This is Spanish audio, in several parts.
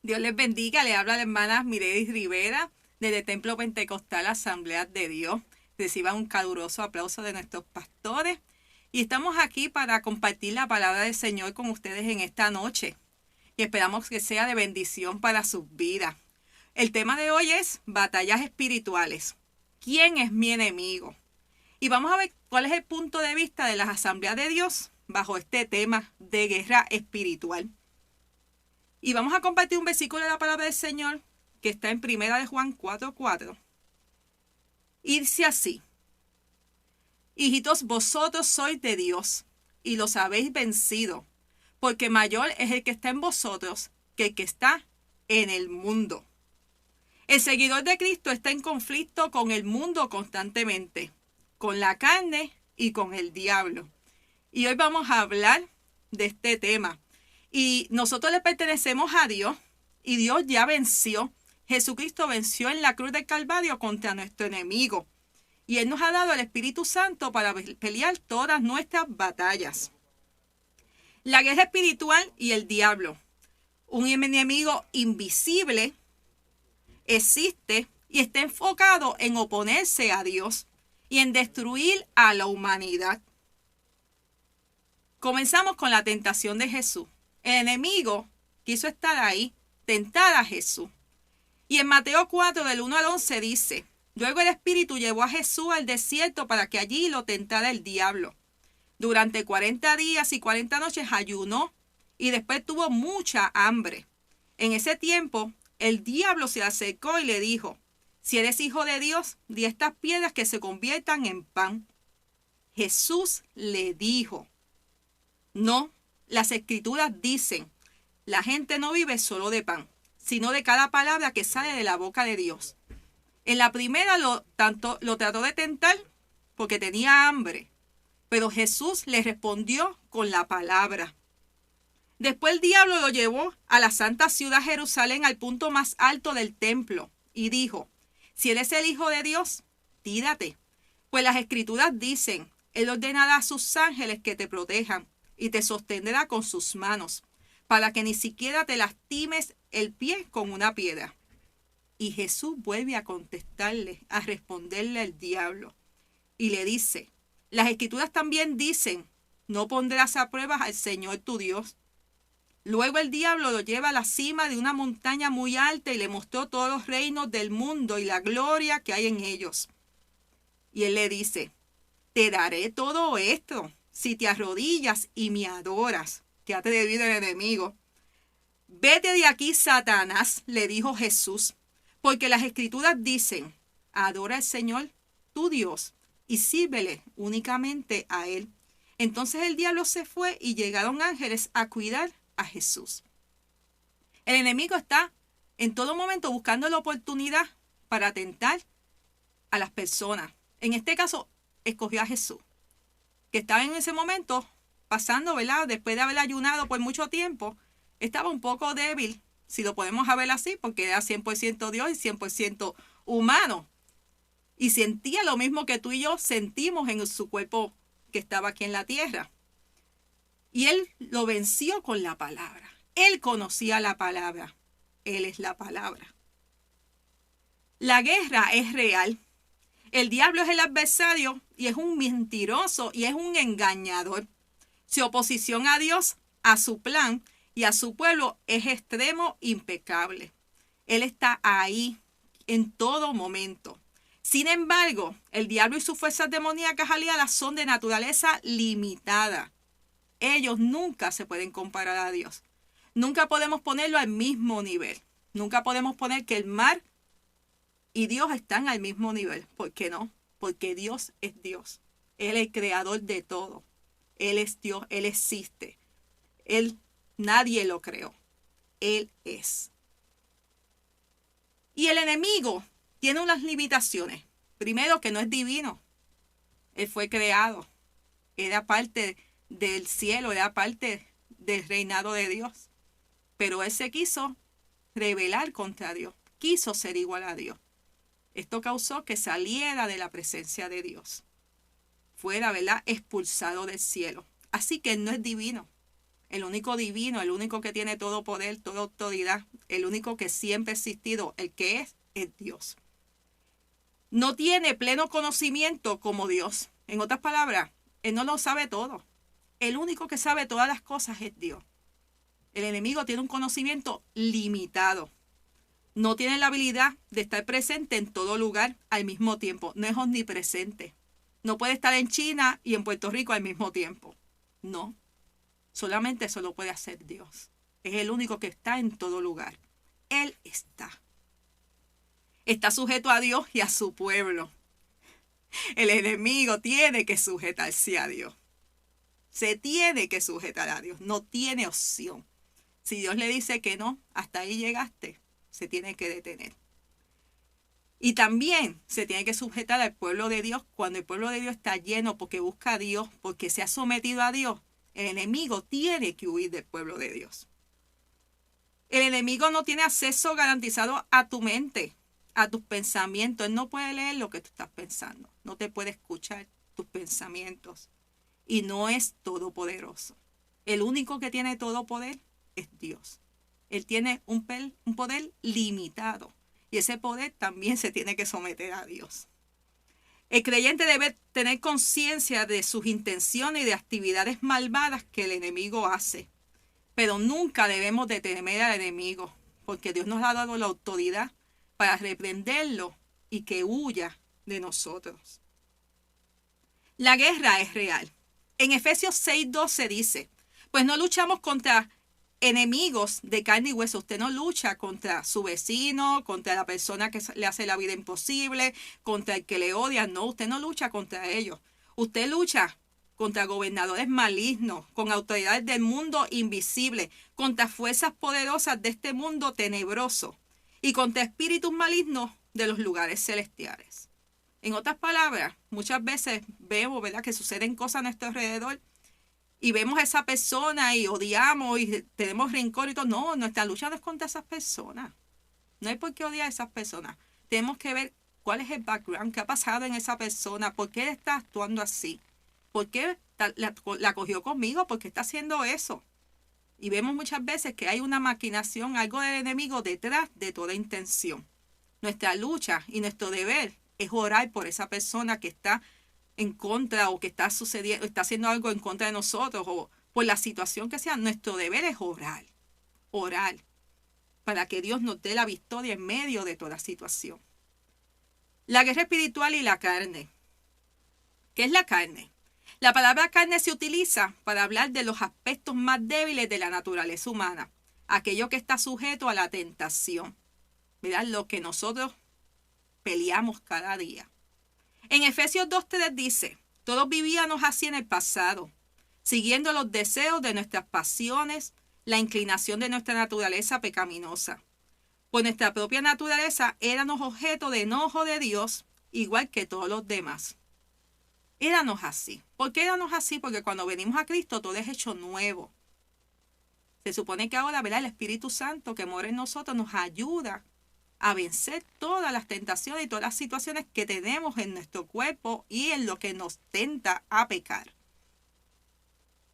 Dios les bendiga, le habla la hermana Mirelis Rivera desde Templo Pentecostal Asamblea de Dios. Reciban un caluroso aplauso de nuestros pastores y estamos aquí para compartir la palabra del Señor con ustedes en esta noche y esperamos que sea de bendición para sus vidas. El tema de hoy es batallas espirituales. ¿Quién es mi enemigo? Y vamos a ver cuál es el punto de vista de las asambleas de Dios bajo este tema de guerra espiritual. Y vamos a compartir un versículo de la palabra del Señor que está en 1 Juan 4:4. Y dice así: Hijitos, vosotros sois de Dios y los habéis vencido, porque mayor es el que está en vosotros que el que está en el mundo. El seguidor de Cristo está en conflicto con el mundo constantemente, con la carne y con el diablo. Y hoy vamos a hablar de este tema. Y nosotros le pertenecemos a Dios y Dios ya venció. Jesucristo venció en la cruz del Calvario contra nuestro enemigo. Y Él nos ha dado el Espíritu Santo para pelear todas nuestras batallas. La guerra espiritual y el diablo. Un enemigo invisible existe y está enfocado en oponerse a Dios y en destruir a la humanidad. Comenzamos con la tentación de Jesús. El enemigo quiso estar ahí, tentar a Jesús. Y en Mateo 4, del 1 al 11 dice: Luego el Espíritu llevó a Jesús al desierto para que allí lo tentara el diablo. Durante 40 días y 40 noches ayunó y después tuvo mucha hambre. En ese tiempo, el diablo se acercó y le dijo: Si eres hijo de Dios, di a estas piedras que se conviertan en pan. Jesús le dijo: No, las Escrituras dicen, la gente no vive solo de pan, sino de cada palabra que sale de la boca de Dios. En la primera lo trató de tentar porque tenía hambre, pero Jesús le respondió con la palabra. Después el diablo lo llevó a la santa ciudad Jerusalén, al punto más alto del templo, y dijo: Si eres el Hijo de Dios, tírate, pues las Escrituras dicen, Él ordenará a sus ángeles que te protejan y te sostendrá con sus manos, para que ni siquiera te lastimes el pie con una piedra. Y Jesús vuelve a contestarle, a responderle al diablo, y le dice: Las Escrituras también dicen, no pondrás a prueba al Señor tu Dios. Luego el diablo lo lleva a la cima de una montaña muy alta y le mostró todos los reinos del mundo y la gloria que hay en ellos. Y él le dice: Te daré todo esto si te arrodillas y me adoras. Te ha atrevido el enemigo. Vete de aquí, Satanás, le dijo Jesús, porque las Escrituras dicen, adora al Señor, tu Dios, y sírvele únicamente a Él. Entonces el diablo se fue y llegaron ángeles a cuidar a Jesús. El enemigo está en todo momento buscando la oportunidad para tentar a las personas. En este caso, escogió a Jesús, que estaba en ese momento pasando, ¿verdad? Después de haber ayunado por mucho tiempo, estaba un poco débil, si lo podemos ver así, porque era 100% Dios y 100% humano. Y sentía lo mismo que tú y yo sentimos en su cuerpo que estaba aquí en la tierra. Y Él lo venció con la palabra. Él conocía la palabra. Él es la palabra. La guerra es real. El diablo es el adversario y es un mentiroso y es un engañador. Su oposición a Dios, a su plan y a su pueblo es extremo, impecable. Él está ahí en todo momento. Sin embargo, el diablo y sus fuerzas demoníacas aliadas son de naturaleza limitada. Ellos nunca se pueden comparar a Dios. Nunca podemos ponerlo al mismo nivel. Nunca podemos poner que el mar y Dios están al mismo nivel. ¿Por qué no? Porque Dios es Dios. Él es el creador de todo. Él es Dios, Él existe. Nadie lo creó. Él es. Y el enemigo tiene unas limitaciones. Primero, que no es divino. Él fue creado. Era parte del cielo, era parte del reinado de Dios. Pero él se quiso rebelar contra Dios. Quiso ser igual a Dios. Esto causó que saliera de la presencia de Dios. Fuera, ¿verdad?, expulsado del cielo. Así que Él no es divino. El único divino, el único que tiene todo poder, toda autoridad, el único que siempre ha existido, el que es Dios. No tiene pleno conocimiento como Dios. En otras palabras, Él no lo sabe todo. El único que sabe todas las cosas es Dios. El enemigo tiene un conocimiento limitado. No tiene la habilidad de estar presente en todo lugar al mismo tiempo. No es omnipresente. No puede estar en China y en Puerto Rico al mismo tiempo. No. Solamente eso lo puede hacer Dios. Es el único que está en todo lugar. Él está. Está sujeto a Dios y a su pueblo. El enemigo tiene que sujetarse a Dios. Se tiene que sujetar a Dios. No tiene opción. Si Dios le dice que no, hasta ahí llegaste, se tiene que detener. Y también se tiene que sujetar al pueblo de Dios cuando el pueblo de Dios está lleno porque busca a Dios, porque se ha sometido a Dios. El enemigo tiene que huir del pueblo de Dios. El enemigo no tiene acceso garantizado a tu mente, a tus pensamientos. Él no puede leer lo que tú estás pensando. No te puede escuchar tus pensamientos. Y no es todopoderoso. El único que tiene todo poder es Dios. Él tiene un poder limitado. Y ese poder también se tiene que someter a Dios. El creyente debe tener conciencia de sus intenciones y de actividades malvadas que el enemigo hace. Pero nunca debemos de temer al enemigo, porque Dios nos ha dado la autoridad para reprenderlo y que huya de nosotros. La guerra es real. En Efesios 6:12 dice, pues no luchamos contra enemigos de carne y hueso. Usted no lucha contra su vecino, contra la persona que le hace la vida imposible, contra el que le odia. No, usted no lucha contra ellos. Usted lucha contra gobernadores malignos, con autoridades del mundo invisible, contra fuerzas poderosas de este mundo tenebroso y contra espíritus malignos de los lugares celestiales. En otras palabras, muchas veces vemos, ¿verdad?, que suceden cosas a nuestro alrededor y vemos a esa persona y odiamos y tenemos rencor y todo. No, nuestra lucha no es contra esas personas. No hay por qué odiar a esas personas. Tenemos que ver cuál es el background, qué ha pasado en esa persona, por qué está actuando así. ¿Por qué la cogió conmigo? ¿Por qué está haciendo eso? Y vemos muchas veces que hay una maquinación, algo del enemigo detrás de toda intención. Nuestra lucha y nuestro deber es orar por esa persona que está en contra o que está haciendo algo en contra de nosotros o por la situación que sea. Nuestro deber es orar para que Dios nos dé la victoria en medio de toda situación. La guerra espiritual y la carne. ¿Qué es la carne? La palabra carne se utiliza para hablar de los aspectos más débiles de la naturaleza humana, aquello que está sujeto a la tentación. ¿Verdad? Lo que nosotros peleamos cada día. En Efesios 2:3 dice, todos vivíamos así en el pasado, siguiendo los deseos de nuestras pasiones, la inclinación de nuestra naturaleza pecaminosa. Por nuestra propia naturaleza éramos objeto de enojo de Dios, igual que todos los demás. Éramos así. ¿Por qué éramos así? Porque cuando venimos a Cristo todo es hecho nuevo. Se supone que ahora, ¿verdad?, el Espíritu Santo que mora en nosotros nos ayuda a vencer todas las tentaciones y todas las situaciones que tenemos en nuestro cuerpo y en lo que nos tenta a pecar.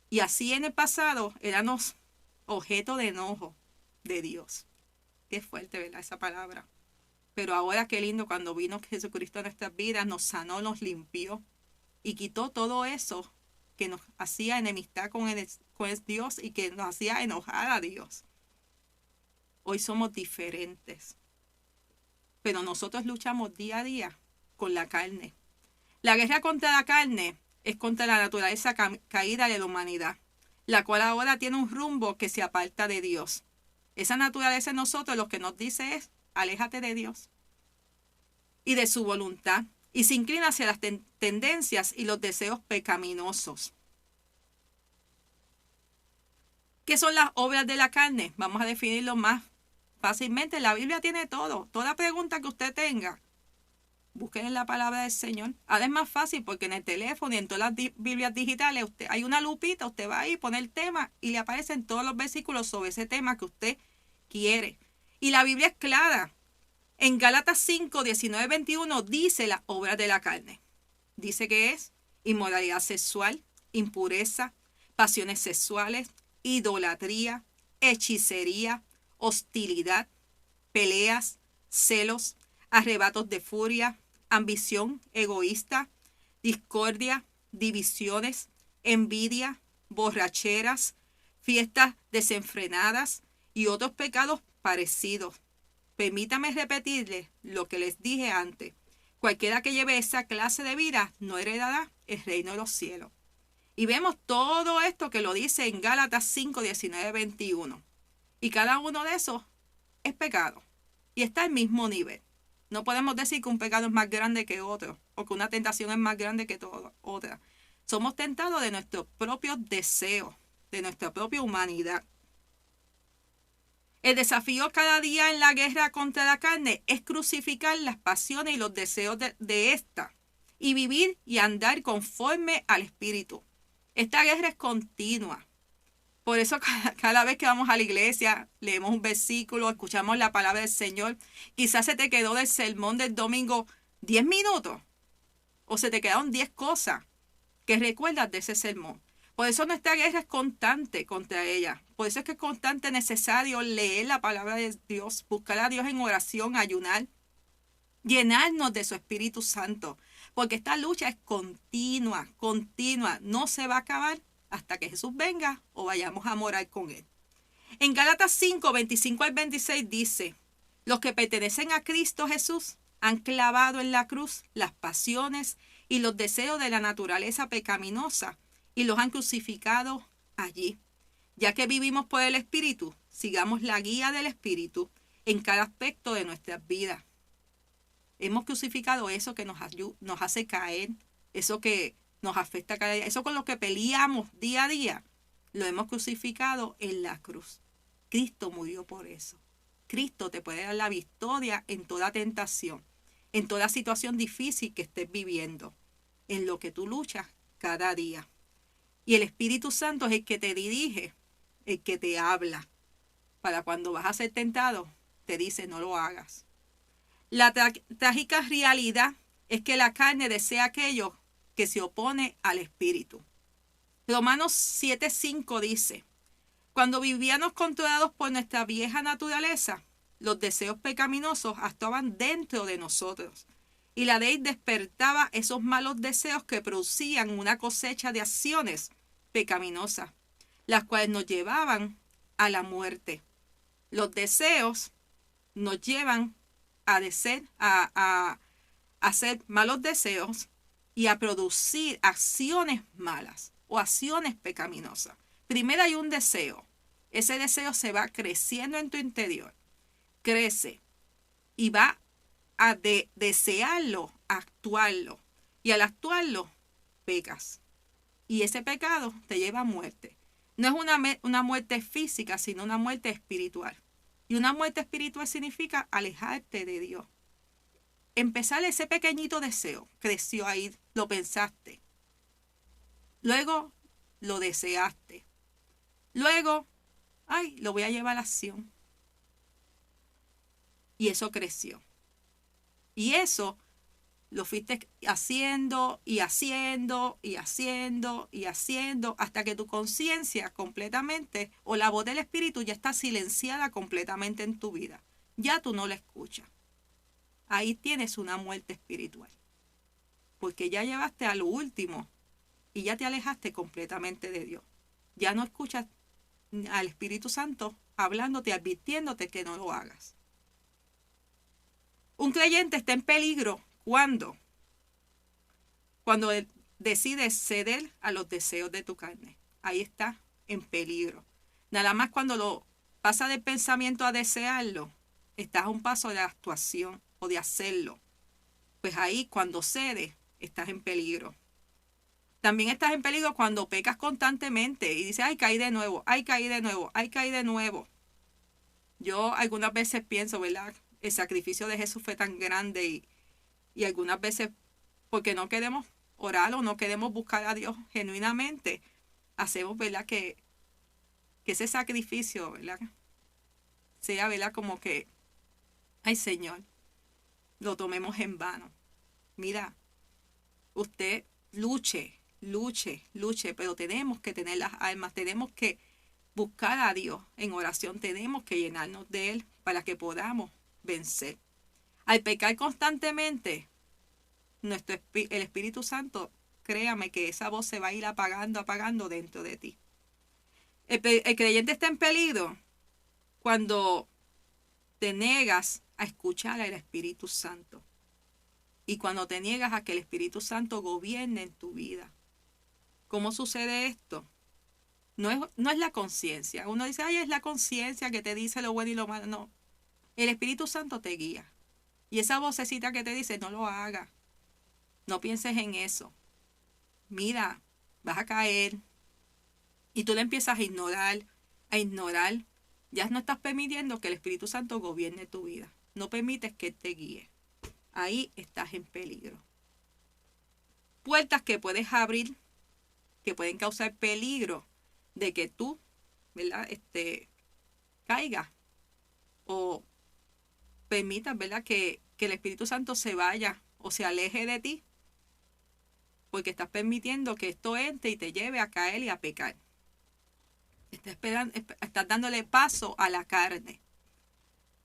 Y así en el pasado éramos objeto de enojo de Dios. Qué fuerte, ¿verdad?, esa palabra. Pero ahora qué lindo cuando vino Jesucristo a nuestras vidas, nos sanó, nos limpió y quitó todo eso que nos hacía enemistad con Dios y que nos hacía enojar a Dios. Hoy somos diferentes. Pero nosotros luchamos día a día con la carne. La guerra contra la carne es contra la naturaleza caída de la humanidad, la cual ahora tiene un rumbo que se aparta de Dios. Esa naturaleza en nosotros lo que nos dice es, aléjate de Dios y de su voluntad, y se inclina hacia las tendencias y los deseos pecaminosos. ¿Qué son las obras de la carne? Vamos a definirlo más fácilmente. La Biblia tiene todo. Toda pregunta que usted tenga, busquen en la palabra del Señor. Ahora es más fácil porque en el teléfono y en todas las Biblias digitales hay una lupita, usted va ahí, pone el tema y le aparecen todos los versículos sobre ese tema que usted quiere. Y la Biblia es clara. En Gálatas 5, 19, 21 dice las obras de la carne. Dice que es inmoralidad sexual, impureza, pasiones sexuales, idolatría, hechicería, hostilidad, peleas, celos, arrebatos de furia, ambición egoísta, discordia, divisiones, envidia, borracheras, fiestas desenfrenadas y otros pecados parecidos. Permítame repetirles lo que les dije antes. Cualquiera que lleve esa clase de vida no heredará el reino de los cielos. Y vemos todo esto que lo dice en Gálatas 5, 19, 21. Y cada uno de esos es pecado. Y está al mismo nivel. No podemos decir que un pecado es más grande que otro, o que una tentación es más grande que otra. Somos tentados de nuestros propios deseos, de nuestra propia humanidad. El desafío cada día en la guerra contra la carne es crucificar las pasiones y los deseos de esta y vivir y andar conforme al Espíritu. Esta guerra es continua. Por eso cada vez que vamos a la iglesia, leemos un versículo, escuchamos la palabra del Señor, quizás se te quedó del sermón del domingo 10 minutos o se te quedaron 10 cosas que recuerdas de ese sermón. Por eso nuestra guerra es constante contra ella. Por eso es que es constante necesario leer la palabra de Dios, buscar a Dios en oración, ayunar, llenarnos de su Espíritu Santo. Porque esta lucha es continua, no se va a acabar hasta que Jesús venga o vayamos a morar con Él. En Gálatas 5, 25 al 26 dice, los que pertenecen a Cristo Jesús han clavado en la cruz las pasiones y los deseos de la naturaleza pecaminosa y los han crucificado allí. Ya que vivimos por el Espíritu, sigamos la guía del Espíritu en cada aspecto de nuestras vidas. Hemos crucificado eso que nos hace caer, eso que nos afecta cada día, eso con lo que peleamos día a día, lo hemos crucificado en la cruz. Cristo murió por eso. Cristo te puede dar la victoria en toda tentación, en toda situación difícil que estés viviendo, en lo que tú luchas cada día. Y el Espíritu Santo es el que te dirige, el que te habla. Para cuando vas a ser tentado, te dice no lo hagas. La trágica realidad es que la carne desea aquello que se opone al Espíritu. Romanos 7:5 dice, cuando vivíamos controlados por nuestra vieja naturaleza, los deseos pecaminosos actuaban dentro de nosotros. Y la ley despertaba esos malos deseos que producían una cosecha de acciones pecaminosas, las cuales nos llevaban a la muerte. Los deseos nos llevan a hacer malos deseos y a producir acciones malas o acciones pecaminosas. Primero hay un deseo. Ese deseo se va creciendo en tu interior. Crece y va a desearlo, a actuarlo. Y al actuarlo, pecas. Y ese pecado te lleva a muerte. No es una muerte física, sino una muerte espiritual. Y una muerte espiritual significa alejarte de Dios. Empezar ese pequeñito deseo, creció ahí, lo pensaste. Luego lo deseaste. Luego, lo voy a llevar a la acción. Y eso creció. Y eso lo fuiste haciendo y haciendo y haciendo y haciendo hasta que tu conciencia completamente o la voz del Espíritu ya está silenciada completamente en tu vida. Ya tú no la escuchas. Ahí tienes una muerte espiritual. Porque ya llevaste a lo último y ya te alejaste completamente de Dios. Ya no escuchas al Espíritu Santo hablándote, advirtiéndote que no lo hagas. Un creyente está en peligro cuando decides ceder a los deseos de tu carne. Ahí está en peligro. Nada más cuando lo pasa del pensamiento a desearlo, estás a un paso de la actuación o de hacerlo. Pues ahí cuando cedes, estás en peligro. También estás en peligro cuando pecas constantemente y dices, caí de nuevo, caí de nuevo, caí de nuevo. Yo algunas veces pienso, ¿verdad? El sacrificio de Jesús fue tan grande y algunas veces porque no queremos orar o no queremos buscar a Dios genuinamente, hacemos, ¿verdad? Que ese sacrificio, ¿verdad? Sea, ¿verdad? Como que, ay Señor, lo tomemos en vano. Mira, usted luche, pero tenemos que tener las armas, tenemos que buscar a Dios en oración. Tenemos que llenarnos de Él para que podamos vencer. Al pecar constantemente, el Espíritu Santo, créame que esa voz se va a ir apagando dentro de ti. El creyente está en peligro cuando te niegas a escuchar al Espíritu Santo y cuando te niegas a que el Espíritu Santo gobierne en tu vida. ¿Cómo sucede esto? No es la conciencia. Uno dice, ay, es la conciencia que te dice lo bueno y lo malo. No, el Espíritu Santo te guía. Y esa vocecita que te dice, no lo hagas. No pienses en eso. Mira, vas a caer. Y tú le empiezas a ignorar. Ya no estás permitiendo que el Espíritu Santo gobierne tu vida. No permites que Él te guíe. Ahí estás en peligro. Puertas que puedes abrir, que pueden causar peligro de que tú, ¿verdad? Caigas o permitas, ¿verdad? Que el Espíritu Santo se vaya o se aleje de ti, porque estás permitiendo que esto entre y te lleve a caer y a pecar. Estás dándole paso a la carne.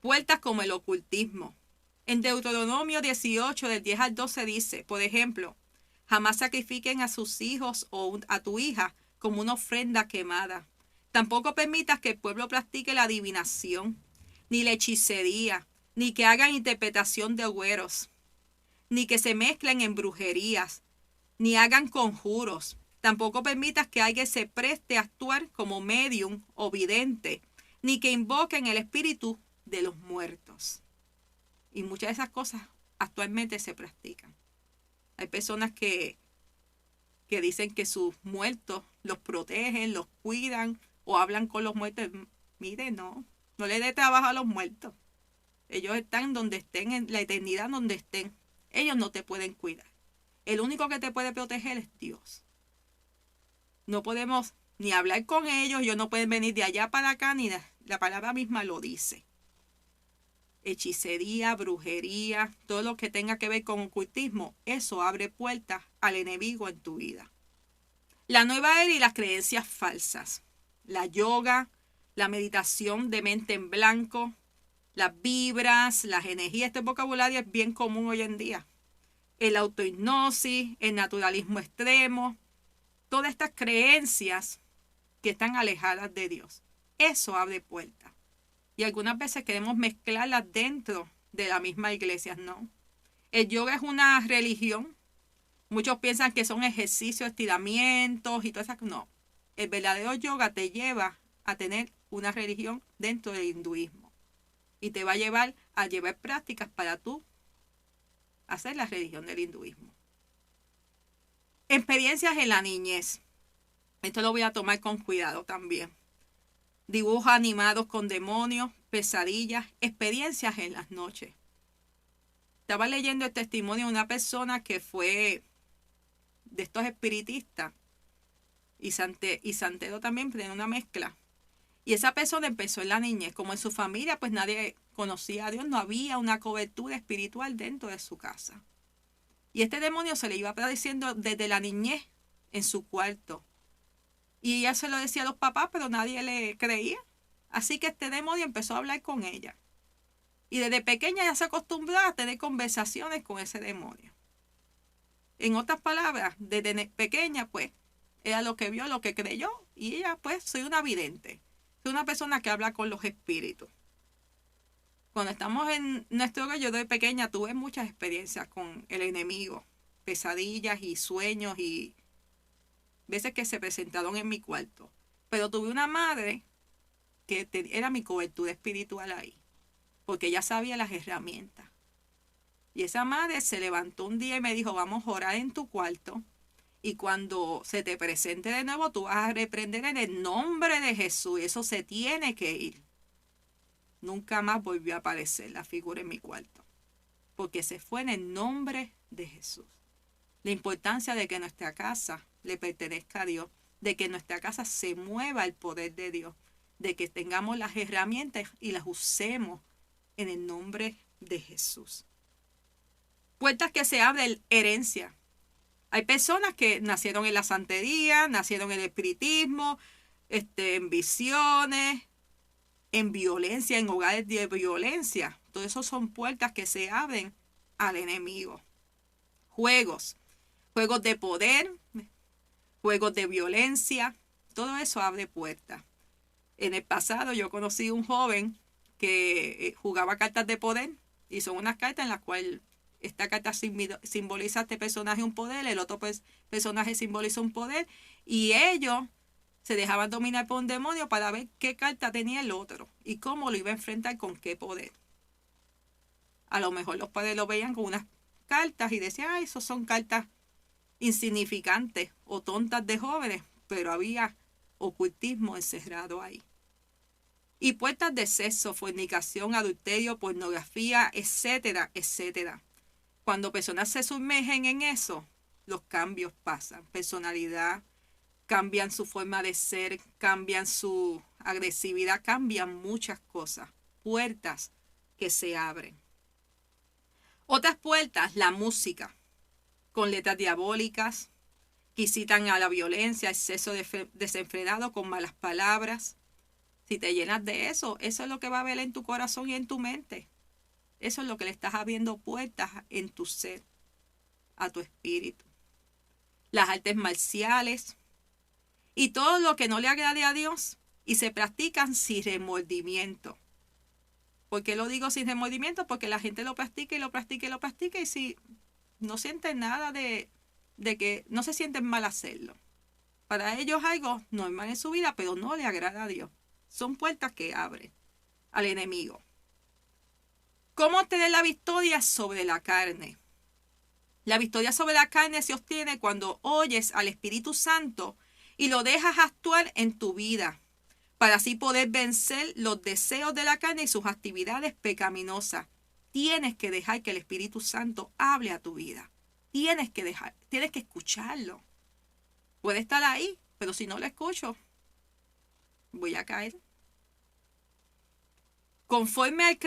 Puertas como el ocultismo. En Deuteronomio 18, del 10 al 12 dice, por ejemplo, jamás sacrifiquen a sus hijos o a tu hija como una ofrenda quemada. Tampoco permitas que el pueblo practique la adivinación, ni la hechicería, ni que hagan interpretación de agüeros, ni que se mezclen en brujerías, ni hagan conjuros. Tampoco permitas que alguien se preste a actuar como medium o vidente, ni que invoquen el espíritu de los muertos. Y muchas de esas cosas actualmente se practican. Hay personas que dicen que sus muertos los protegen, los cuidan o hablan con los muertos. Mire, no le dé trabajo a los muertos. Ellos están donde estén, en la eternidad donde estén. Ellos no te pueden cuidar. El único que te puede proteger es Dios. No podemos ni hablar con ellos, ellos no pueden venir de allá para acá, ni la palabra misma lo dice. Hechicería, brujería, todo lo que tenga que ver con ocultismo, eso abre puertas al enemigo en tu vida. La nueva era y las creencias falsas. La yoga, la meditación de mente en blanco, las vibras, las energías. Este vocabulario es bien común hoy en día. El autohipnosis, el naturalismo extremo, todas estas creencias que están alejadas de Dios. Eso abre puertas. Y algunas veces queremos mezclarlas dentro de la misma iglesia. No. El yoga es una religión. Muchos piensan que son ejercicios, estiramientos y todas esas. No. El verdadero yoga te lleva a tener una religión dentro del hinduismo. Y te va a llevar prácticas para tú hacer la religión del hinduismo. Experiencias en la niñez. Esto lo voy a tomar con cuidado también. Dibujos animados con demonios, pesadillas, experiencias en las noches. Estaba leyendo el testimonio de una persona que fue de estos espiritistas y santero también, tiene una mezcla. Y esa persona empezó en la niñez. Como en su familia pues nadie conocía a Dios, no había una cobertura espiritual dentro de su casa. Y este demonio se le iba apareciendo desde la niñez en su cuarto. Y ella se lo decía a los papás, pero nadie le creía. Así que este demonio empezó a hablar con ella. Y desde pequeña ya se acostumbró a tener conversaciones con ese demonio. En otras palabras, desde pequeña, pues, era lo que vio, lo que creyó. Y ella, pues, soy una vidente. Soy una persona que habla con los espíritus. Cuando estamos en nuestro hogar, yo de pequeña tuve muchas experiencias con el enemigo. Pesadillas y sueños y veces que se presentaron en mi cuarto. Pero tuve una madre que era mi cobertura espiritual ahí. Porque ella sabía las herramientas. Y esa madre se levantó un día y me dijo, vamos a orar en tu cuarto. Y cuando se te presente de nuevo, tú vas a reprender en el nombre de Jesús. Y eso se tiene que ir. Nunca más volvió a aparecer la figura en mi cuarto. Porque se fue en el nombre de Jesús. La importancia de que nuestra casa le pertenezca a Dios. De que nuestra casa se mueva el poder de Dios. De que tengamos las herramientas y las usemos en el nombre de Jesús. Puertas que se abren, herencia. Hay personas que nacieron en la santería, nacieron en el espiritismo, en visiones, en violencia, en hogares de violencia. Todo eso son puertas que se abren al enemigo. Juegos de poder, juegos de violencia, todo eso abre puertas. En el pasado yo conocí un joven que jugaba cartas de poder y son unas cartas en las cuales esta carta simboliza a este personaje un poder, el otro personaje simboliza un poder y ellos se dejaban dominar por un demonio para ver qué carta tenía el otro y cómo lo iba a enfrentar con qué poder. A lo mejor los padres lo veían con unas cartas y decían, ay, esos son cartas insignificantes o tontas de jóvenes, pero había ocultismo encerrado ahí. Y puertas de sexo, fornicación, adulterio, pornografía, etcétera, etcétera. Cuando personas se sumergen en eso, los cambios pasan. Personalidad, cambian su forma de ser, cambian su agresividad, cambian muchas cosas. Puertas que se abren. Otras puertas, la música, con letras diabólicas, que incitan a la violencia, exceso desenfrenado con malas palabras. Si te llenas de eso, eso es lo que va a haber en tu corazón y en tu mente. Eso es lo que le estás abriendo puertas en tu ser, a tu espíritu. Las artes marciales y todo lo que no le agrade a Dios y se practican sin remordimiento. ¿Por qué lo digo sin remordimiento? Porque la gente lo practica y lo practica y lo practica y si no sienten nada de que no se sienten mal hacerlo. Para ellos algo normal en su vida, pero no le agrada a Dios. Son puertas que abren al enemigo. ¿Cómo obtener la victoria sobre la carne? La victoria sobre la carne se obtiene cuando oyes al Espíritu Santo y lo dejas actuar en tu vida, para así poder vencer los deseos de la carne y sus actividades pecaminosas. Tienes que dejar que el Espíritu Santo hable a tu vida. Tienes que escucharlo. Puede estar ahí, pero si no lo escucho, voy a caer. Conforme el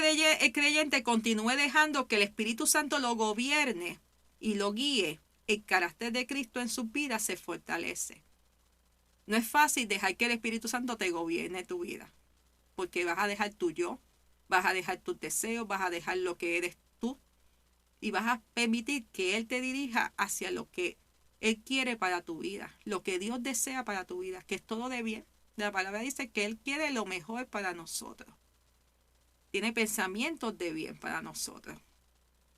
creyente continúe dejando que el Espíritu Santo lo gobierne y lo guíe, el carácter de Cristo en su vida se fortalece. No es fácil dejar que el Espíritu Santo te gobierne tu vida, porque vas a dejar tu yo, vas a dejar tus deseos, vas a dejar lo que eres tú y vas a permitir que Él te dirija hacia lo que Él quiere para tu vida, lo que Dios desea para tu vida, que es todo de bien. La palabra dice que Él quiere lo mejor para nosotros. Tiene pensamientos de bien para nosotros.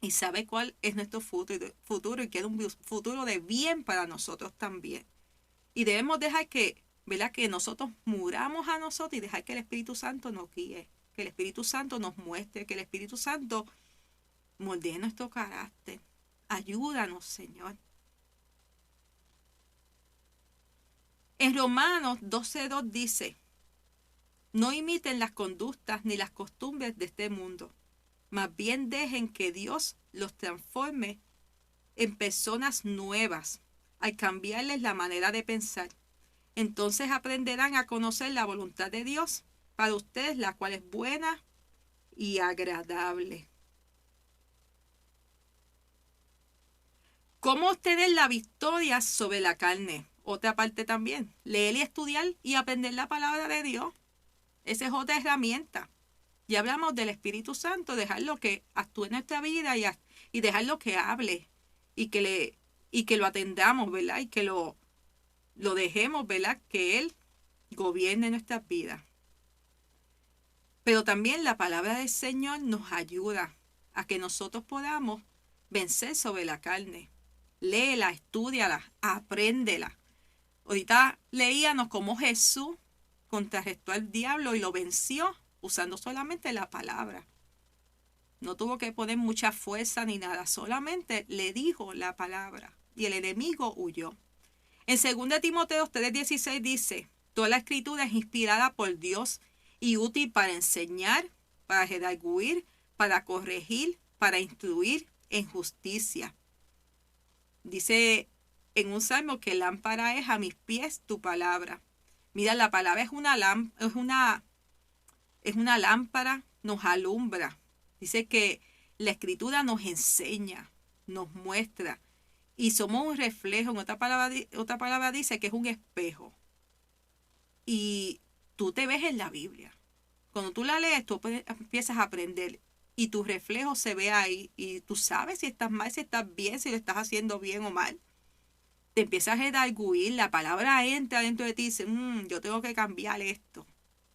Y sabe cuál es nuestro futuro y quiere un futuro de bien para nosotros también. Y debemos dejar que nosotros muramos a nosotros y dejar que el Espíritu Santo nos guíe. Que el Espíritu Santo nos muestre, que el Espíritu Santo moldee nuestro carácter. Ayúdanos, Señor. En Romanos 12:2 dice, no imiten las conductas ni las costumbres de este mundo, más bien dejen que Dios los transforme en personas nuevas al cambiarles la manera de pensar. Entonces aprenderán a conocer la voluntad de Dios para ustedes, la cual es buena y agradable. ¿Cómo obtener la victoria sobre la carne? Otra parte también, leer y estudiar y aprender la palabra de Dios. Esa es otra herramienta. Ya hablamos del Espíritu Santo, dejarlo que actúe en nuestra vida y dejarlo que hable y que lo atendamos, ¿verdad? Y que lo dejemos, ¿verdad? Que Él gobierne nuestras vidas. Pero también la palabra del Señor nos ayuda a que nosotros podamos vencer sobre la carne. Léela, estúdiala, apréndela. Ahorita leíamos cómo Jesús contrarrestó al diablo y lo venció usando solamente la palabra. No tuvo que poner mucha fuerza ni nada, solamente le dijo la palabra y el enemigo huyó. En 2 Timoteo 3:16 dice, toda la escritura es inspirada por Dios y útil para enseñar, para redarguir, para corregir, para instruir en justicia. Dice en un salmo que lámpara es a mis pies tu palabra. Mira, la palabra es una lámpara, nos alumbra. Dice que la escritura nos enseña, nos muestra. Y somos un reflejo. En otra palabra dice que es un espejo. y tú te ves en la Biblia. Cuando tú la lees, tú empiezas a aprender y tu reflejo se ve ahí y tú sabes si estás mal, si estás bien, si lo estás haciendo bien o mal. Te empiezas a redarguir, la palabra entra dentro de ti y dice, yo tengo que cambiar esto.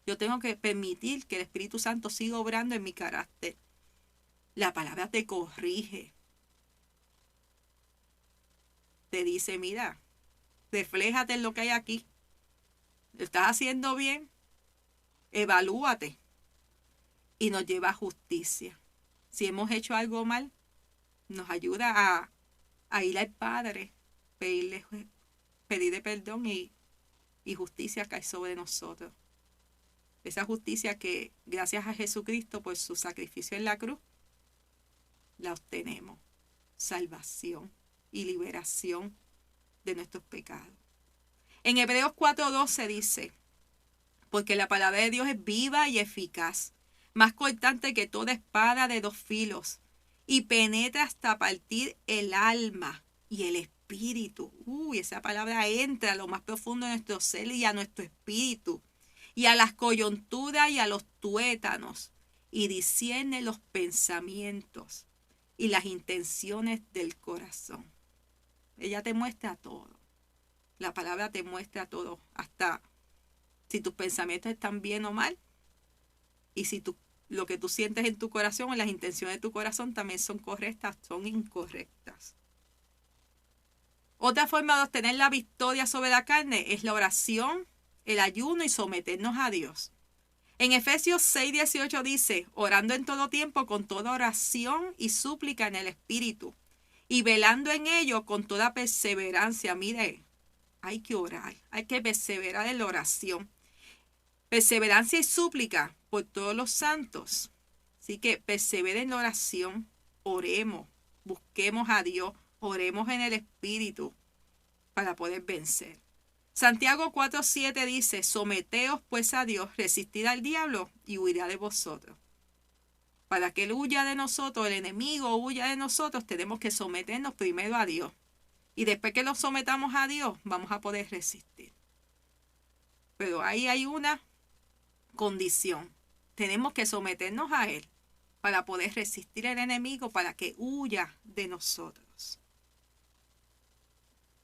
Yo tengo que permitir que el Espíritu Santo siga obrando en mi carácter. La palabra te corrige. Te dice, mira, refléjate en lo que hay aquí. ¿Lo estás haciendo bien? Evalúate. Y nos lleva a justicia. Si hemos hecho algo mal, nos ayuda a ir al Padre, pedirle perdón y justicia cae sobre nosotros. Esa justicia que gracias a Jesucristo por su sacrificio en la cruz, la obtenemos. Salvación y liberación de nuestros pecados. En Hebreos 4:12 dice, porque la palabra de Dios es viva y eficaz, más cortante que toda espada de dos filos, y penetra hasta partir el alma y el espíritu. Esa palabra entra a lo más profundo de nuestro ser y a nuestro espíritu, y a las coyunturas y a los tuétanos, y discierne los pensamientos y las intenciones del corazón. Ella te muestra todo. La palabra te muestra todo, hasta si tus pensamientos están bien o mal, y si lo que tú sientes en tu corazón o las intenciones de tu corazón también son correctas, son incorrectas. Otra forma de obtener la victoria sobre la carne es la oración, el ayuno y someternos a Dios. En Efesios 6:18 dice, orando en todo tiempo con toda oración y súplica en el Espíritu, y velando en ello con toda perseverancia. Mire, hay que orar, hay que perseverar en la oración. Perseverancia y súplica por todos los santos. Así que perseveren en la oración, oremos, busquemos a Dios, oremos en el Espíritu para poder vencer. Santiago 4:7 dice, someteos pues a Dios, resistid al diablo y huirá de vosotros. Para que él huya de nosotros, el enemigo huya de nosotros, tenemos que someternos primero a Dios. Y después que nos sometamos a Dios, vamos a poder resistir. Pero ahí hay una condición. Tenemos que someternos a Él para poder resistir al enemigo, para que huya de nosotros.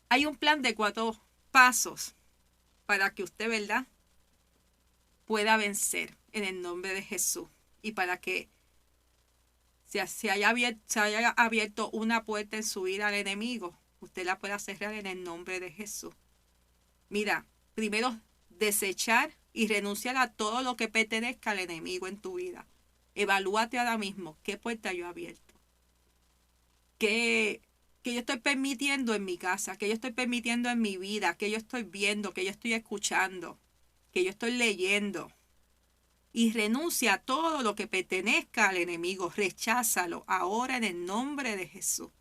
Hay un plan de 4 pasos para que usted, ¿verdad?, pueda vencer en el nombre de Jesús. Y para que se haya abierto una puerta en su vida al enemigo, usted la pueda cerrar en el nombre de Jesús. Mira, primero desechar y renunciar a todo lo que pertenezca al enemigo en tu vida. Evalúate ahora mismo, ¿qué puerta yo he abierto? ¿Qué yo estoy permitiendo en mi casa? ¿Qué yo estoy permitiendo en mi vida? ¿Qué yo estoy viendo? ¿Qué yo estoy escuchando? ¿Qué yo estoy leyendo? Y renuncia a todo lo que pertenezca al enemigo. Recházalo ahora en el nombre de Jesús.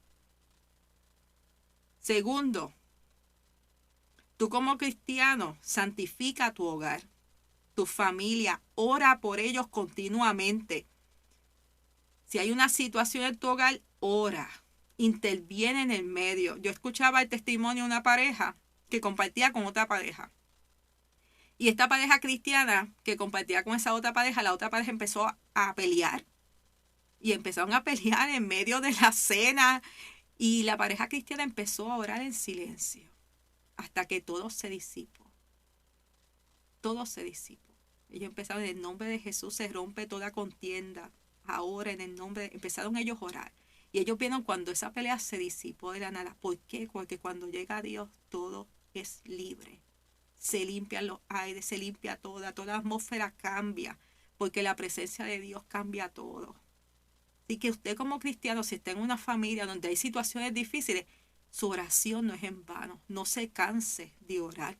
Segundo, tú como cristiano, santifica tu hogar, tu familia, ora por ellos continuamente. Si hay una situación en tu hogar, ora, interviene en el medio. Yo escuchaba el testimonio de una pareja que compartía con otra pareja. Y esta pareja cristiana que compartía con esa otra pareja, la otra pareja empezó a pelear. Y empezaron a pelear en medio de la cena. Y la pareja cristiana empezó a orar en silencio hasta que todo se disipó. Todo se disipó. Ellos empezaron en el nombre de Jesús, se rompe toda contienda. Ahora en el nombre, empezaron ellos a orar. Y ellos vieron cuando esa pelea se disipó de la nada. ¿Por qué? Porque cuando llega Dios todo es libre. Se limpian los aires, se limpia toda atmósfera cambia. Porque la presencia de Dios cambia todo. Así que usted como cristiano, si está en una familia donde hay situaciones difíciles, su oración no es en vano. No se canse de orar.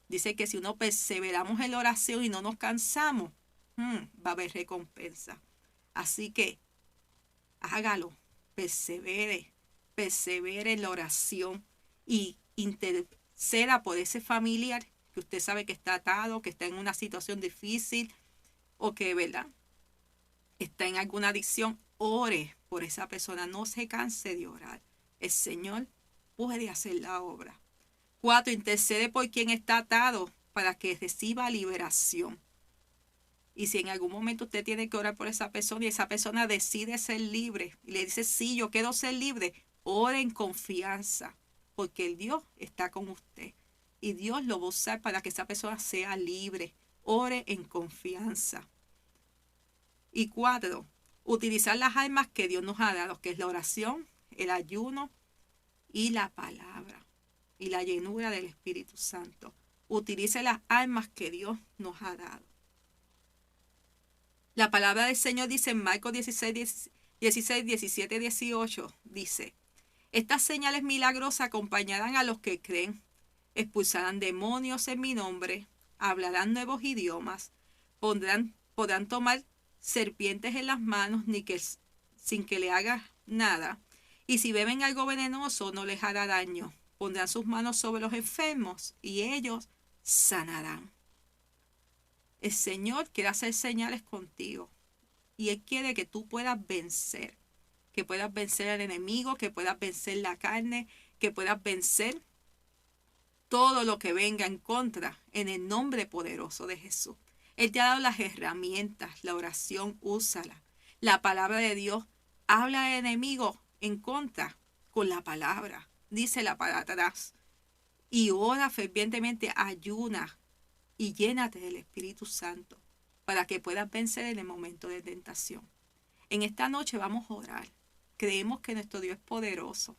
Dice que si uno perseveramos en la oración y no nos cansamos, va a haber recompensa. Así que hágalo, persevere en la oración y interceda por ese familiar que usted sabe que está atado, que está en una situación difícil o que, ¿verdad?, está en alguna adicción. Ore por esa persona, no se canse de orar. El Señor puede hacer la obra. 4, intercede por quien está atado para que reciba liberación. Y si en algún momento usted tiene que orar por esa persona y esa persona decide ser libre y le dice, sí, yo quiero ser libre, ore en confianza, porque el Dios está con usted y Dios lo va a usar para que esa persona sea libre. Ore en confianza. Y 4, utilizar las armas que Dios nos ha dado, que es la oración, el ayuno y la palabra y la llenura del Espíritu Santo. Utilice las armas que Dios nos ha dado. La palabra del Señor dice en Marcos 16, 17, 18, dice, estas señales milagrosas acompañarán a los que creen, expulsarán demonios en mi nombre, hablarán nuevos idiomas, podrán tomar serpientes en las manos sin que le haga nada, y si beben algo venenoso no les hará daño, pondrán sus manos sobre los enfermos y ellos sanarán. El Señor quiere hacer señales contigo y Él quiere que tú puedas vencer, al enemigo, que puedas vencer la carne, que puedas vencer todo lo que venga en contra en el nombre poderoso de Jesús. Él te ha dado las herramientas, la oración, úsala. La palabra de Dios habla al enemigo en contra con la palabra, dísela para atrás y ora fervientemente, ayuna y llénate del Espíritu Santo para que puedas vencer en el momento de tentación. En esta noche vamos a orar. Creemos que nuestro Dios es poderoso,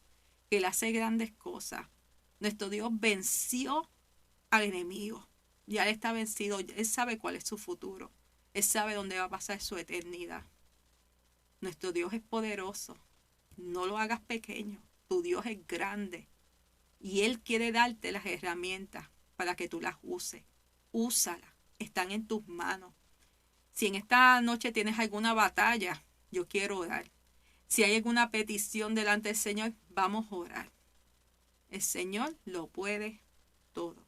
que Él hace grandes cosas. Nuestro Dios venció al enemigo. Ya Él está vencido. Él sabe cuál es su futuro. Él sabe dónde va a pasar su eternidad. Nuestro Dios es poderoso. No lo hagas pequeño. Tu Dios es grande. Y Él quiere darte las herramientas para que tú las uses. Úsalas. Están en tus manos. Si en esta noche tienes alguna batalla, yo quiero orar. Si hay alguna petición delante del Señor, vamos a orar. El Señor lo puede todo.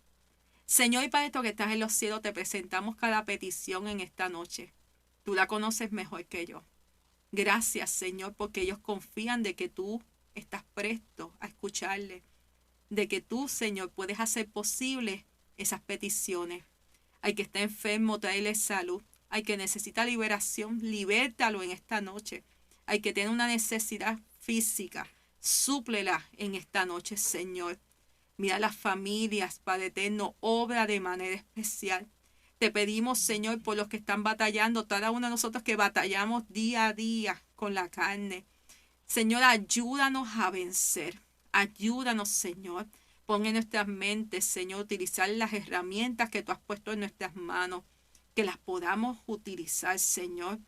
Señor y Padre que estás en los cielos, te presentamos cada petición en esta noche. Tú la conoces mejor que yo. Gracias, Señor, porque ellos confían de que tú estás presto a escucharle. De que tú, Señor, puedes hacer posible esas peticiones. Al que está enfermo, tráele salud. Al que necesita liberación, libértalo en esta noche. Al que tiene una necesidad física, súplela en esta noche, Señor. Mira las familias, Padre eterno, obra de manera especial. Te pedimos, Señor, por los que están batallando, cada uno de nosotros que batallamos día a día con la carne. Señor, ayúdanos a vencer. Ayúdanos, Señor. Pon en nuestras mentes, Señor, utilizar las herramientas que tú has puesto en nuestras manos. Que las podamos utilizar, Señor.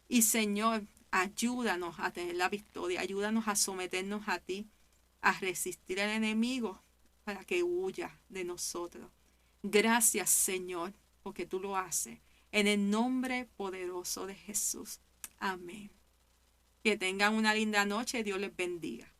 Y, Señor, ayúdanos a tener la victoria. Ayúdanos a someternos a ti, a resistir al enemigo para que huya de nosotros. Gracias, Señor, porque tú lo haces. En el nombre poderoso de Jesús. Amén. Que tengan una linda noche. Dios les bendiga.